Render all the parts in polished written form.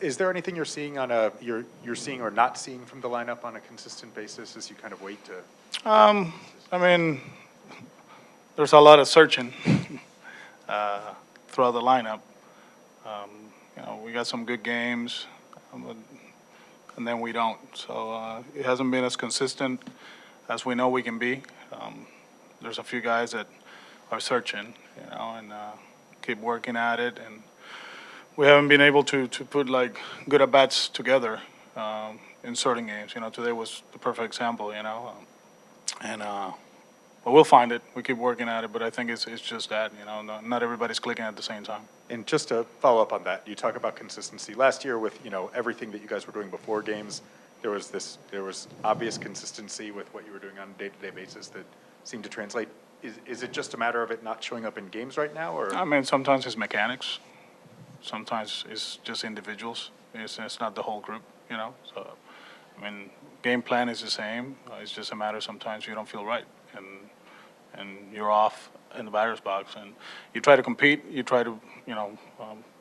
Is there anything you're seeing you're seeing or not seeing from the lineup on a consistent basis as you kind of wait to? I mean, there's a lot of searching uh, throughout the lineup. Um, we got some good games, and then we don't. So it hasn't been as consistent as we know we can be. Um, there's a few guys that are searching, and keep working at it, and we haven't been able to put like good at bats together in certain games. Today was the perfect example. And but we'll find it. We keep working at it, but I think it's just that not everybody's clicking at the same time. And just to follow up on that, you talk about consistency. Last year, with everything that you guys were doing before games, there was obvious consistency with what you were doing on a day-to-day basis that seemed to translate. Is it just a matter of it not showing up in games right now, or? I mean, sometimes it's mechanics. Sometimes it's just individuals. It's not the whole group. So I mean, game plan is the same. It's just a matter sometimes you don't feel right, and you're off in the batter's box, and you try to compete. You try to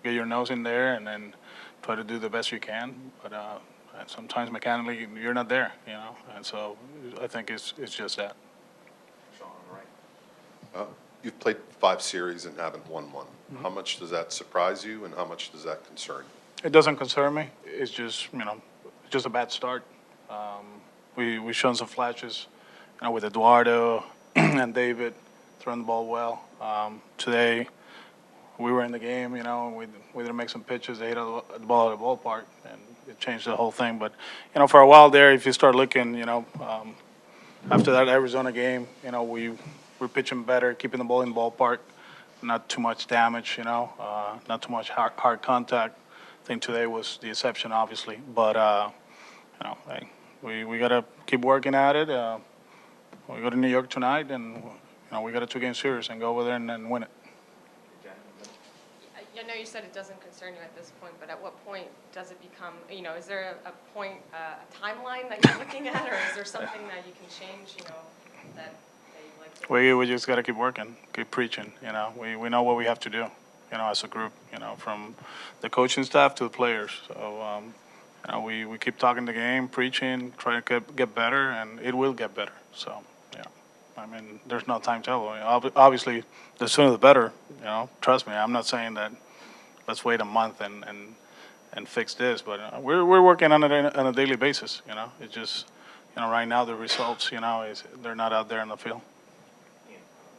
get your nose in there, and then try to do the best you can. But and sometimes mechanically you're not there. And so I think it's just that. Sean, right? You've played 5 series and haven't won one. How much does that surprise you, and how much does that concern you? It doesn't concern me. It's just a bad start. We've shown some flashes, with Eduardo and David throwing the ball well. Today, we were in the game. We didn't make some pitches. They hit the ball at the ballpark, and it changed the whole thing. But for a while there, if you start looking, after that Arizona game, we're pitching better, keeping the ball in the ballpark, not too much damage. Not too much hard contact. I think today was the exception, obviously, but hey, we gotta keep working at it. We go to New York tonight, and we got a 2-game series and go over there and win it. I know you said it doesn't concern you at this point, but at what point does it become? Is there a point, a timeline that you're looking at, or is there something that you can change? That you'd like to. We just gotta keep working, keep preaching. We know what we have to do. As a group. From the coaching staff to the players. So. We keep talking the game, preaching, trying to get better, and it will get better. So, yeah, I mean, there's no timetable. Obviously, the sooner the better. Trust me. I'm not saying that. Let's wait a month and fix this, but we're working on it on a daily basis. It's just right now the results is they're not out there in the field.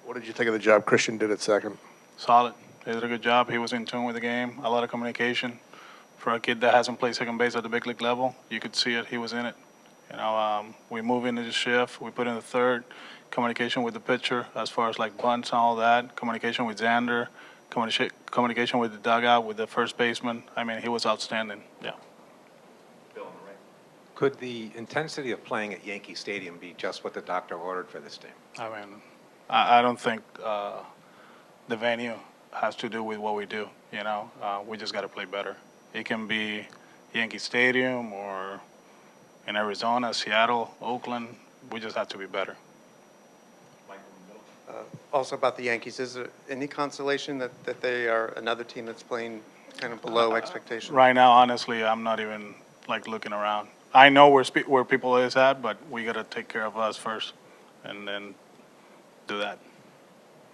What did you think of the job Christian did at second? Solid. He did a good job. He was in tune with the game. A lot of communication. For a kid that hasn't played second base at the big league level, you could see it. He was in it. We move into the shift. We put in the third. Communication with the pitcher as far as like bunts and all that. Communication with Xander. Communication with the dugout, with the first baseman. I mean, he was outstanding. Yeah. Bill on the right. Could the intensity of playing at Yankee Stadium be just what the doctor ordered for this team? I mean, I don't think the venue has to do with what we do. We just got to play better. It can be Yankee Stadium or in Arizona, Seattle, Oakland. We just have to be better. Also about the Yankees, is there any consolation that they are another team that's playing kind of below expectations? Right now, honestly, I'm not even looking around. I know where people is at, but we got to take care of us first, and then do that.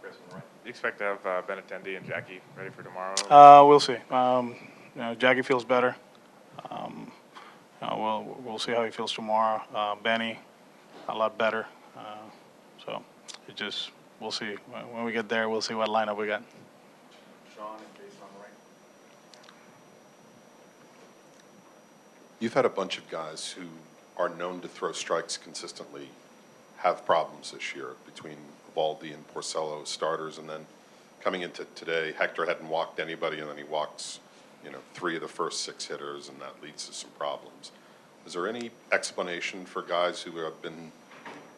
Chris on the right. Do you expect to have Benintendi and Jackie ready for tomorrow? We'll see. Jackie feels better. We'll see how he feels tomorrow. Benny, a lot better. So we'll see. When we get there, we'll see what lineup we got. Sean and Jason on the right. You've had a bunch of guys who are known to throw strikes consistently have problems this year between Eovaldi and Porcello starters, and then coming into today, Hector hadn't walked anybody, and then he walks 3 of the first 6 hitters, and that leads to some problems. Is there any explanation for guys who have been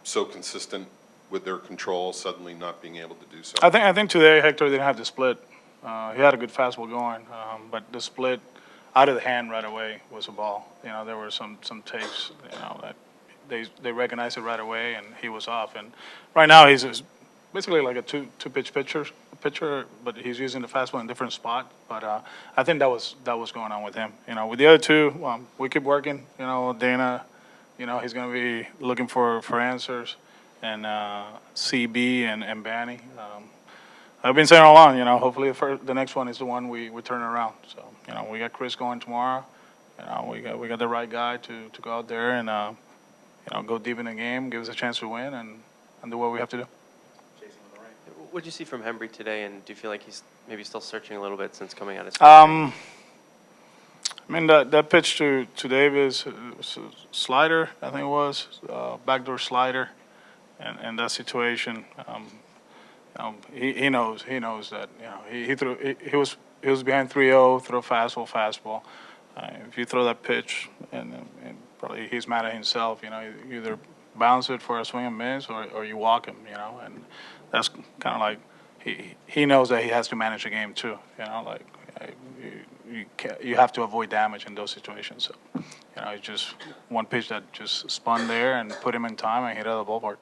so consistent with their control suddenly not being able to do so? I think today Hector didn't have the split. He had a good fastball going, but the split out of the hand right away was a ball. There were some takes, that they recognized it right away, and he was off. And right now he's basically like a two pitch pitcher, but he's using the fastball in a different spot. But I think that was going on with him. With the other two, we keep working. Dana, he's going to be looking for answers, and CB and Banny. I've been saying all along, hopefully the next one is the one we turn around. So, we got Chris going tomorrow. We got the right guy to go out there and go deep in the game, give us a chance to win, and do what we have to do. What did you see from Hembry today, and do you feel like he's maybe still searching a little bit since coming out of I mean, that pitch to Davis, was a slider, I think it was, backdoor slider, and that situation, he knows that, he was behind 3-0, throw fastball. If you throw that pitch, and probably he's mad at himself, you either bounce it for a swing and miss, or you walk him, and that's kind of like, he knows that he has to manage the game too, you have to avoid damage in those situations. So, it's just one pitch that just spun there and put him in time and hit out of the ballpark.